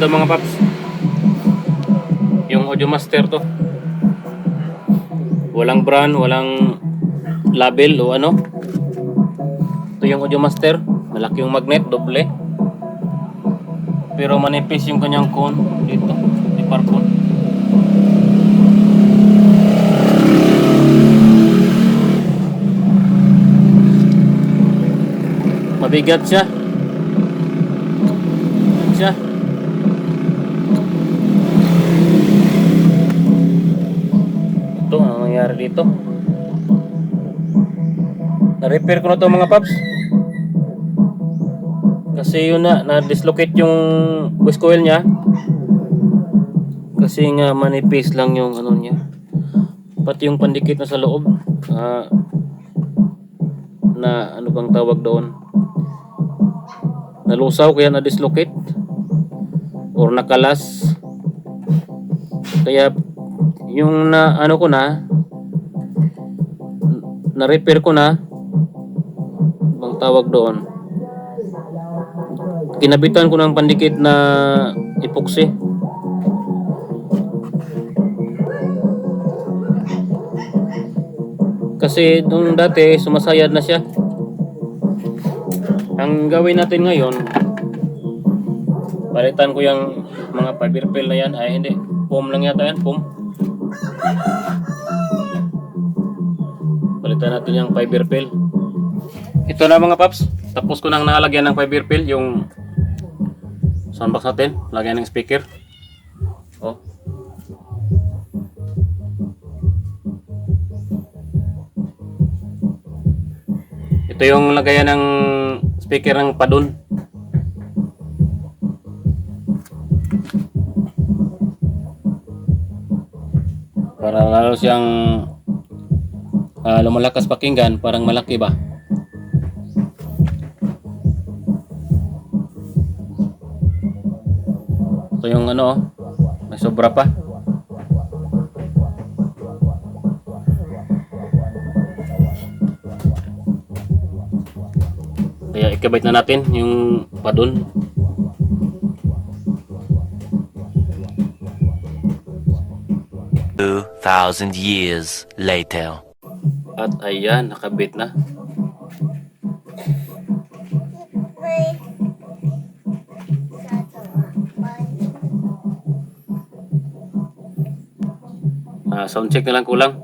to mga paps. Yung audio master to. Walang brand, walang label o ano. Ito yung audio master. Malaki yung magnet, doble. Pero manipis yung kanyang cone dito, di parpon. Mabigat siya. Ito, ano nangyari dito? Na-repair ko na to mga paps. Kasi yun na-dislocate yung voice coil niya. Kasi nga manipis lang yung ano niya. Pati yung pandikit na sa loob. Na ano bang tawag doon? Nalusaw kaya na-dislocate. Or nakalas. Kaya yung na-ano ko na-repair ko na. Bang tawag doon? Kinabitan ko ng pandikit na epoxy. Kasi nung dati sumasayad na siya. Ang gawin natin ngayon, palitan ko yung mga fiberfill na yan. Ay hindi, foam lang yata yan, foam. Palitan natin yung fiberfill. Ito na mga paps, tapos ko nang nalagyan ng fiberfill yung soundbox natin, lagyan ng speaker. Oh. Ito yung lagayan ng speaker ng Padon. Para lalo siyang lumalakas pakinggan, parang malaki ba? Ito yung ano, may sobra pa. Kaya ikabit na natin yung Padon. Thousand years later. At ayan, nakabit na. Sound check na lang kulang.